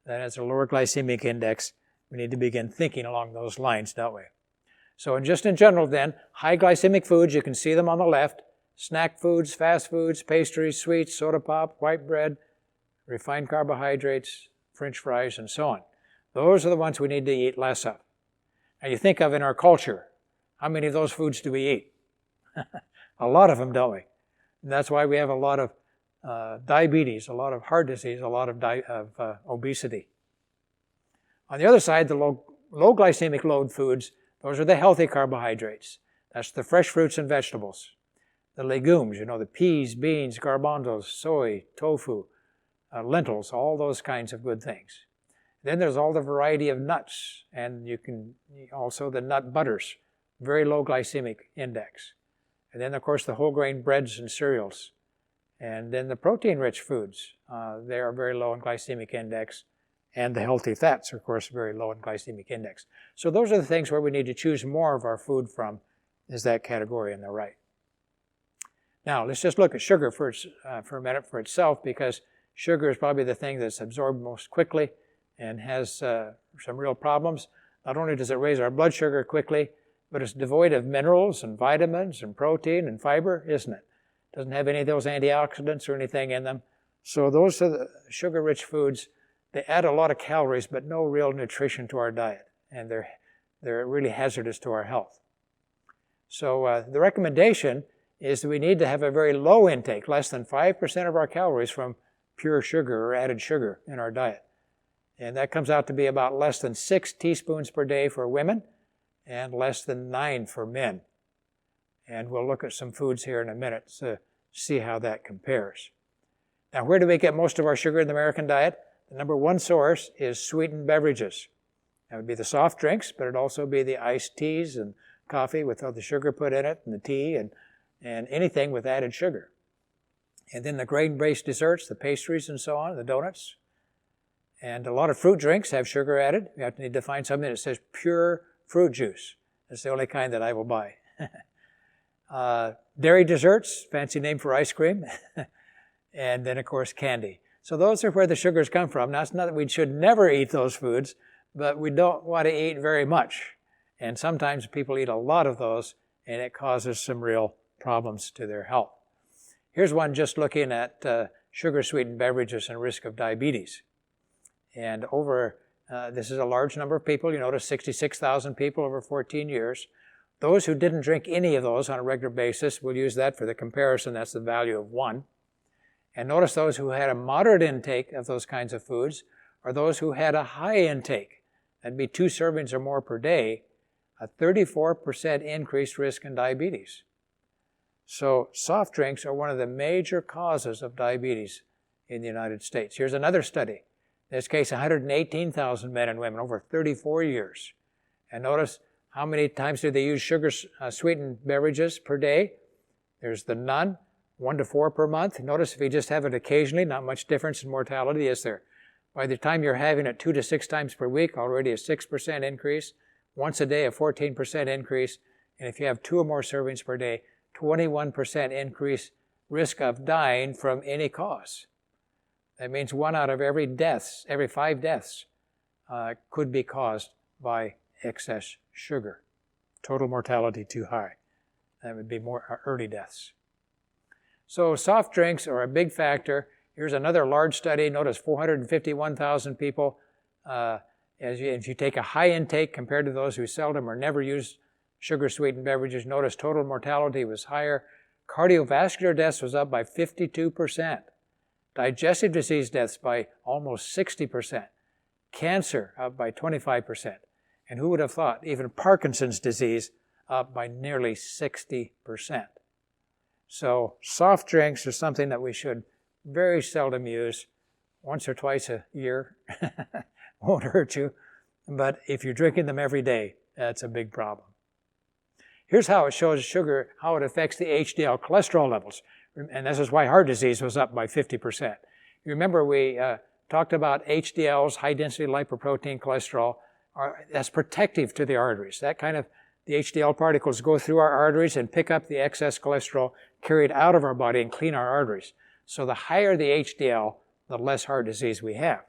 that has a lower glycemic index. We need to begin thinking along those lines, don't we? So just in general then, high glycemic foods, you can see them on the left: snack foods, fast foods, pastries, sweets, soda pop, white bread, refined carbohydrates, French fries, and so on. Those are the ones we need to eat less of. Now you think of in our culture, how many of those foods do we eat? A lot of them, don't we? And that's why we have a lot of diabetes, a lot of heart disease, a lot of obesity. On the other side, the low glycemic load foods, those are the healthy carbohydrates. That's the fresh fruits and vegetables. The legumes, the peas, beans, garbanzos, soy, tofu, lentils, all those kinds of good things. Then there's all the variety of nuts, and you can also the nut butters, very low glycemic index. And then, of course, the whole grain breads and cereals. And then the protein-rich foods, they are very low in glycemic index. And the healthy fats are, of course, very low in glycemic index. So those are the things where we need to choose more of our food from, is that category on the right. Now, let's just look at sugar for a minute for itself, because sugar is probably the thing that's absorbed most quickly and has some real problems. Not only does it raise our blood sugar quickly, but it's devoid of minerals and vitamins and protein and fiber, isn't it? Doesn't have any of those antioxidants or anything in them. So those are the sugar-rich foods. They add a lot of calories, but no real nutrition to our diet. And they're really hazardous to our health. So the recommendation is that we need to have a very low intake, less than 5% of our calories from pure sugar or added sugar in our diet. And that comes out to be about less than 6 teaspoons per day for women and less than 9 for men. And we'll look at some foods here in a minute, see how that compares. Now, where do we get most of our sugar in the American diet? The number one source is sweetened beverages. That would be the soft drinks, but it'd also be the iced teas and coffee with all the sugar put in it, and the tea, and anything with added sugar. And then the grain-based desserts, the pastries and so on, the donuts. And a lot of fruit drinks have sugar added. You have to need to find something that says pure fruit juice. That's the only kind that I will buy. Dairy desserts, fancy name for ice cream. And then, of course, candy. So those are where the sugars come from. Now, it's not that we should never eat those foods, but we don't want to eat very much. And sometimes people eat a lot of those, and it causes some real problems to their health. Here's one just looking at sugar-sweetened beverages and risk of diabetes. And this is a large number of people. You notice 66,000 people over 14 years. Those who didn't drink any of those on a regular basis, we'll use that for the comparison. That's the value of 1. And notice those who had a moderate intake of those kinds of foods are those who had a high intake. That'd be 2 servings or more per day, a 34% increased risk in diabetes. So soft drinks are one of the major causes of diabetes in the United States. Here's another study. In this case, 118,000 men and women over 34 years. And notice how many times do they use sugar-sweetened beverages per day? There's the none, 1 to 4 per month. Notice if you just have it occasionally, not much difference in mortality, is there? By the time you're having it 2 to 6 times per week, already a 6% increase. Once a day, a 14% increase. And if you have 2 or more servings per day, 21% increase risk of dying from any cause. That means 1 out of every 5 deaths could be caused by excess sugar. Total mortality too high. That would be more early deaths. So soft drinks are a big factor. Here's another large study. Notice 451,000 people. If you take a high intake compared to those who seldom or never use sugar-sweetened beverages, notice total mortality was higher. Cardiovascular deaths was up by 52%. Digestive disease deaths by almost 60%. Cancer up by 25%. And who would have thought even Parkinson's disease up by nearly 60%. So soft drinks are something that we should very seldom use, once or twice a year. Won't hurt you. But if you're drinking them every day, that's a big problem. Here's how it shows sugar, how it affects the HDL cholesterol levels. And this is why heart disease was up by 50%. You remember we talked about HDLs, high-density lipoprotein cholesterol. That's protective to the arteries. The HDL particles go through our arteries and pick up the excess cholesterol, carry it out of our body and clean our arteries. So the higher the HDL, the less heart disease we have.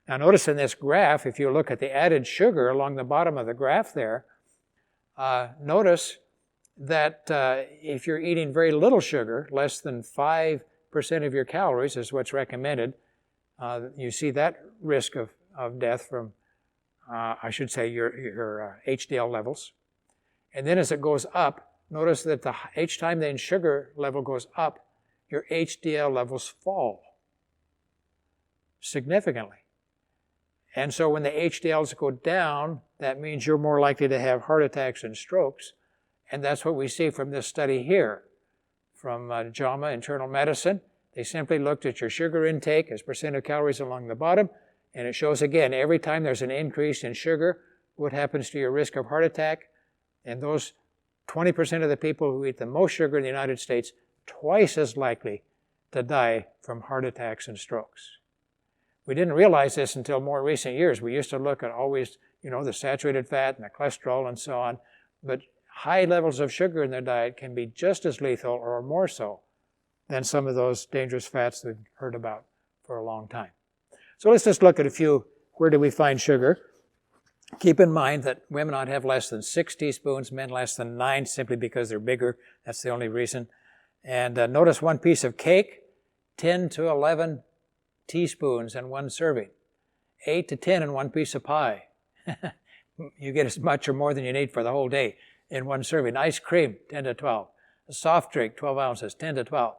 Now notice in this graph, if you look at the added sugar along the bottom of the graph there, notice that if you're eating very little sugar, less than 5% of your calories is what's recommended, you see that risk of death from, your HDL levels. And then as it goes up, notice that each time the sugar level goes up, your HDL levels fall significantly. And so when the HDLs go down, that means you're more likely to have heart attacks and strokes. And that's what we see from this study here. From JAMA Internal Medicine, they simply looked at your sugar intake as percent of calories along the bottom. And it shows again, every time there's an increase in sugar, what happens to your risk of heart attack. And those 20% of the people who eat the most sugar in the United States, twice as likely to die from heart attacks and strokes. We didn't realize this until more recent years. We used to look at always, the saturated fat and the cholesterol and so on. But high levels of sugar in their diet can be just as lethal or more so than some of those dangerous fats that we've heard about for a long time. So let's just look at a few. Where do we find sugar? Keep in mind that women ought to have less than 6 teaspoons, men less than 9, simply because they're bigger. That's the only reason. And notice one piece of cake, 10 to 11 teaspoons in one serving. 8 to 10 in one piece of pie. You get as much or more than you need for the whole day in one serving. Ice cream, 10 to 12. A soft drink, 12 ounces, 10 to 12.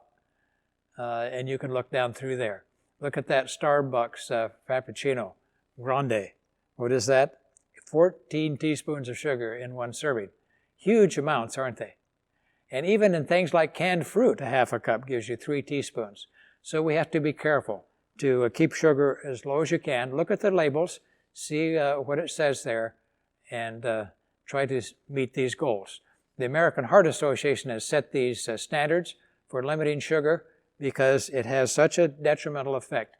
And you can look down through there. Look at that Starbucks Frappuccino Grande. What is that? 14 teaspoons of sugar in one serving. Huge amounts, aren't they? And even in things like canned fruit, a half a cup gives you 3 teaspoons. So we have to be careful to keep sugar as low as you can. Look at the labels, see what it says there, and try to meet these goals. The American Heart Association has set these standards for limiting sugar because it has such a detrimental effect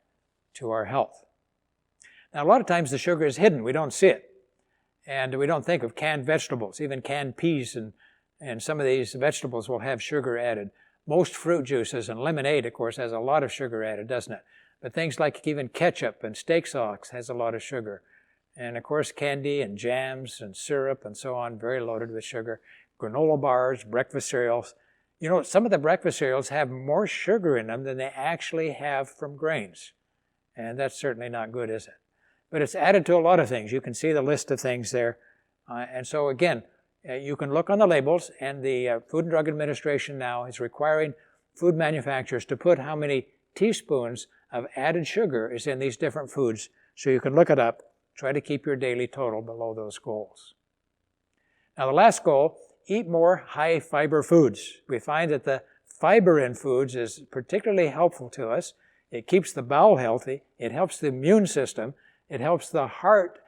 to our health. Now, a lot of times the sugar is hidden. We don't see it. And we don't think of canned vegetables. Even canned peas and some of these vegetables will have sugar added. Most fruit juices and lemonade, of course, has a lot of sugar added, doesn't it? But things like even ketchup and steak sauce has a lot of sugar. And, of course, candy and jams and syrup and so on, very loaded with sugar. Granola bars, breakfast cereals. You know, some of the breakfast cereals have more sugar in them than they actually have from grains. And that's certainly not good, is it? But it's added to a lot of things. You can see the list of things there. And so, again, you can look on the labels, and the Food and Drug Administration now is requiring food manufacturers to put how many teaspoons of added sugar is in these different foods, so you can look it up, try to keep your daily total below those goals. Now, the last goal, eat more high-fiber foods. We find that the fiber in foods is particularly helpful to us. It keeps the bowel healthy, it helps the immune system, it helps the heart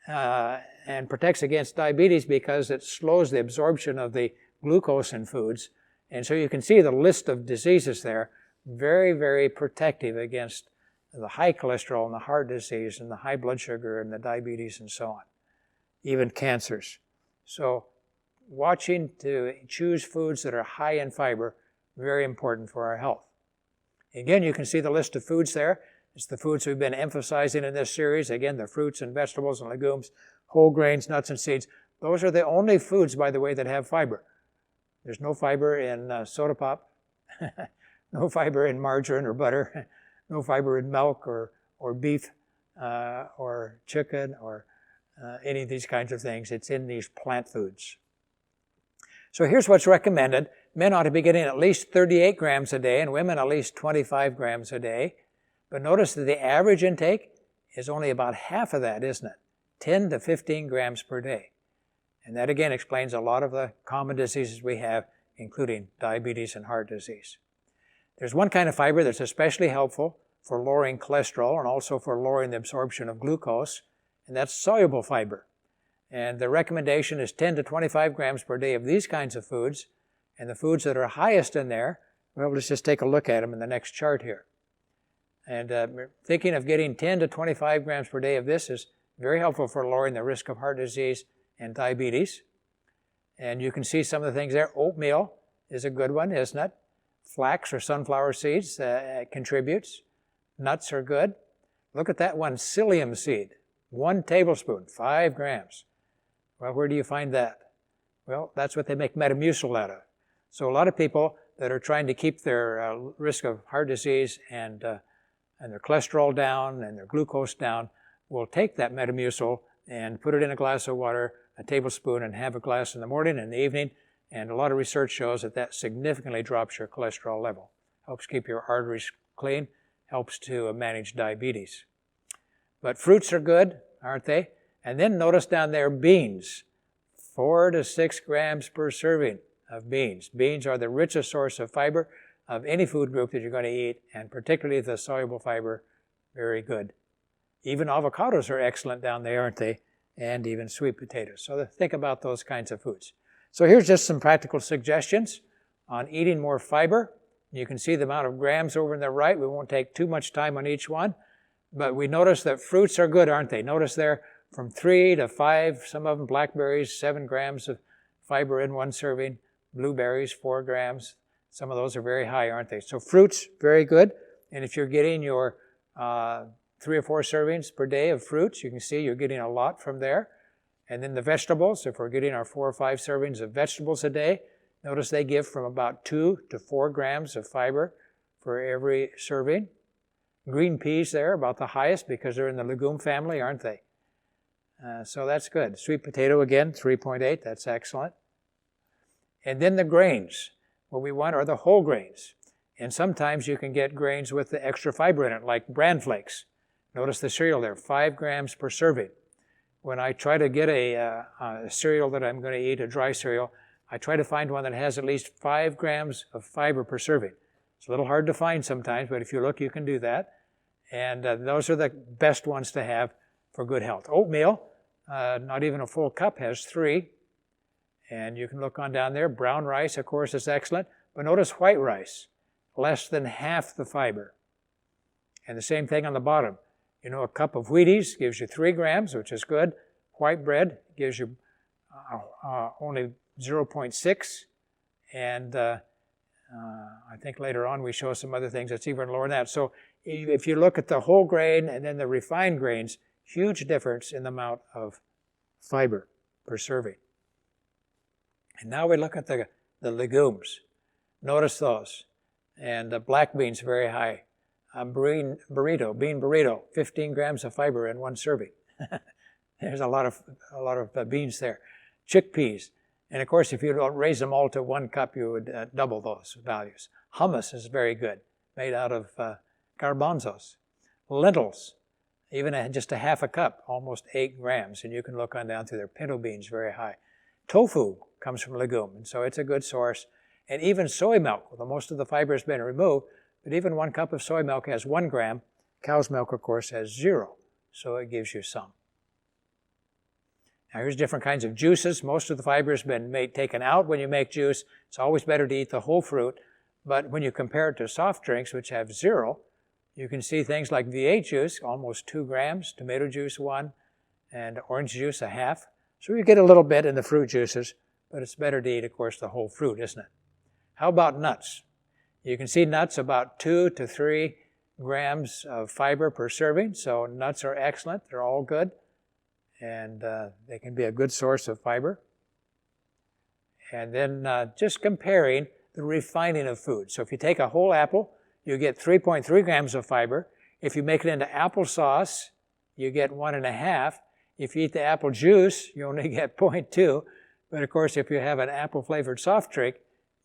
and protects against diabetes because it slows the absorption of the glucose in foods. And so you can see the list of diseases there, very, very protective against the high cholesterol and the heart disease and the high blood sugar and the diabetes and so on, even cancers. So watching to choose foods that are high in fiber, very important for our health. Again, you can see the list of foods there. It's the foods we've been emphasizing in this series. Again, the fruits and vegetables and legumes, whole grains, nuts and seeds. Those are the only foods, by the way, that have fiber. There's no fiber in soda pop, no fiber in margarine or butter, no fiber in milk or beef or chicken or any of these kinds of things. It's in these plant foods. So here's what's recommended. Men ought to be getting at least 38 grams a day and women at least 25 grams a day. But notice that the average intake is only about half of that, isn't it? 10 to 15 grams per day. And that again explains a lot of the common diseases we have, including diabetes and heart disease. There's one kind of fiber that's especially helpful for lowering cholesterol and also for lowering the absorption of glucose, and that's soluble fiber. And the recommendation is 10 to 25 grams per day of these kinds of foods. And the foods that are highest in there, well, let's just take a look at them in the next chart here. And thinking of getting 10 to 25 grams per day of this is very helpful for lowering the risk of heart disease and diabetes. And you can see some of the things there. Oatmeal is a good one, isn't it? Flax or sunflower seeds contributes. Nuts are good. Look at that one, psyllium seed. 1 tablespoon, 5 grams. Well, where do you find that? Well, that's what they make Metamucil out of. So a lot of people that are trying to keep their risk of heart disease and their cholesterol down and their glucose down will take that Metamucil and put it in a glass of water, a tablespoon, and have a glass in the morning and the evening. And a lot of research shows that that significantly drops your cholesterol level. Helps keep your arteries clean, helps to manage diabetes. But fruits are good, aren't they? And then notice down there beans. 4 to 6 grams per serving of beans. Beans are the richest source of fiber of any food group that you're going to eat, and particularly the soluble fiber, very good. Even avocados are excellent down there, aren't they? And even sweet potatoes. So think about those kinds of foods. So here's just some practical suggestions on eating more fiber. You can see the amount of grams over on the right. We won't take too much time on each one, but we notice that fruits are good, aren't they? Notice there from 3 to 5, some of them blackberries, 7 grams of fiber in 1 serving. Blueberries, 4 grams. Some of those are very high, aren't they? So fruits, very good. And if you're getting your 3 or 4 servings per day of fruits, you can see you're getting a lot from there. And then the vegetables, if we're getting our 4 or 5 servings of vegetables a day, notice they give from about 2 to 4 grams of fiber for every serving. Green peas there, about the highest because they're in the legume family, aren't they? So that's good. Sweet potato again, 3.8, that's excellent. And then the grains. What we want are the whole grains. And sometimes you can get grains with the extra fiber in it, like bran flakes. Notice the cereal there, 5 grams per serving. When I try to get a cereal that I'm going to eat, a dry cereal, I try to find one that has at least 5 grams of fiber per serving. It's a little hard to find sometimes, but if you look, you can do that. And those are the best ones to have for good health. Oatmeal, not even a full cup, has 3. And you can look on down there. Brown rice, of course, is excellent. But notice white rice, less than half the fiber. And the same thing on the bottom. You know, a cup of Wheaties gives you 3 grams, which is good. White bread gives you only 0.6. And I think later on we show some other things that's even lower than that. So if you look at the whole grain and then the refined grains, huge difference in the amount of fiber per serving. And now we look at the legumes. Notice those. And black beans, very high. Bean burrito, 15 grams of fiber in 1 serving. There's a lot of beans there. Chickpeas. And of course, if you don't raise them all to 1 cup, you would double those values. Hummus is very good, made out of garbanzos. Lentils, even just a half a cup, almost 8 grams. And you can look on down through there. Pinto beans, very high. Tofu comes from legume, and so it's a good source. And even soy milk, although most of the fiber has been removed, but even 1 cup of soy milk has 1 gram. Cow's milk, of course, has 0, so it gives you some. Now here's different kinds of juices. Most of the fiber has been taken out when you make juice. It's always better to eat the whole fruit, but when you compare it to soft drinks, which have 0, you can see things like V8 juice, almost 2 grams, tomato juice 1, and orange juice a half. So you get a little bit in the fruit juices, but it's better to eat, of course, the whole fruit, isn't it? How about nuts? You can see nuts about 2 to 3 grams of fiber per serving, so nuts are excellent. They're all good, and they can be a good source of fiber. And then just comparing the refining of food. So if you take a whole apple, you get 3.3 grams of fiber. If you make it into applesauce, you get 1.5. If you eat the apple juice, you only get 0.2. But of course, if you have an apple-flavored soft drink,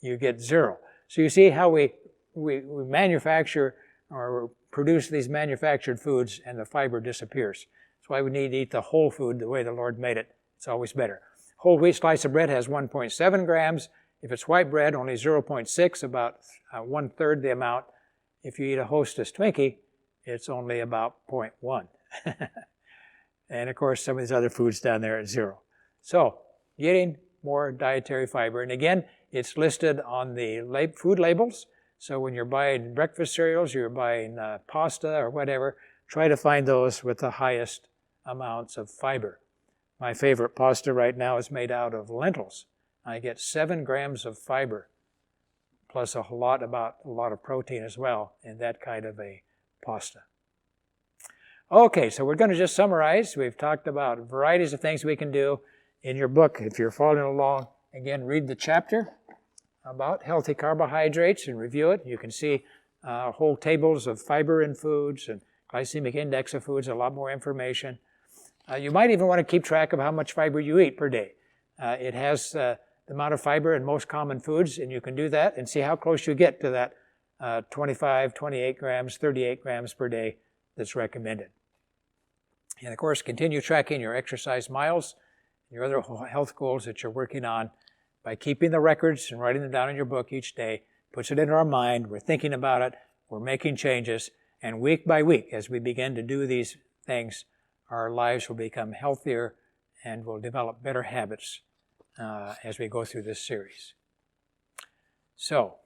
you get 0. So you see how we manufacture or produce these manufactured foods and the fiber disappears. That's why we need to eat the whole food the way the Lord made it. It's always better. Whole wheat slice of bread has 1.7 grams. If it's white bread, only 0.6, about 1/3 the amount. If you eat a Hostess Twinkie, it's only about 0.1. And of course, some of these other foods down there are 0. So, getting more dietary fiber. And again, it's listed on the food labels. So when you're buying breakfast cereals, you're buying pasta or whatever, try to find those with the highest amounts of fiber. My favorite pasta right now is made out of lentils. I get 7 grams of fiber, plus a lot of protein as well in that kind of a pasta. Okay, so we're going to just summarize. We've talked about varieties of things we can do. In your book, if you're following along, again, read the chapter about healthy carbohydrates and review it. You can see whole tables of fiber in foods and glycemic index of foods, a lot more information. You might even want to keep track of how much fiber you eat per day. It has the amount of fiber in most common foods, and you can do that and see how close you get to that 25, 28 grams, 38 grams per day that's recommended. And of course, continue tracking your exercise miles, your other health goals that you're working on by keeping the records and writing them down in your book each day. Puts it into our mind. We're thinking about it. We're making changes. And week by week, as we begin to do these things, our lives will become healthier and we'll develop better habits as we go through this series. So,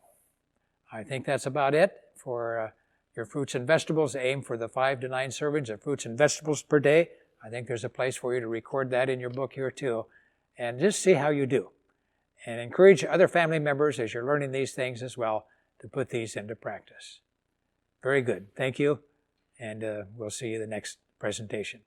I think that's about it for your fruits and vegetables. Aim for the 5 to 9 servings of fruits and vegetables per day. I think there's a place for you to record that in your book here too. And just see how you do. And encourage other family members as you're learning these things as well to put these into practice. Very good. Thank you. And we'll see you in the next presentation.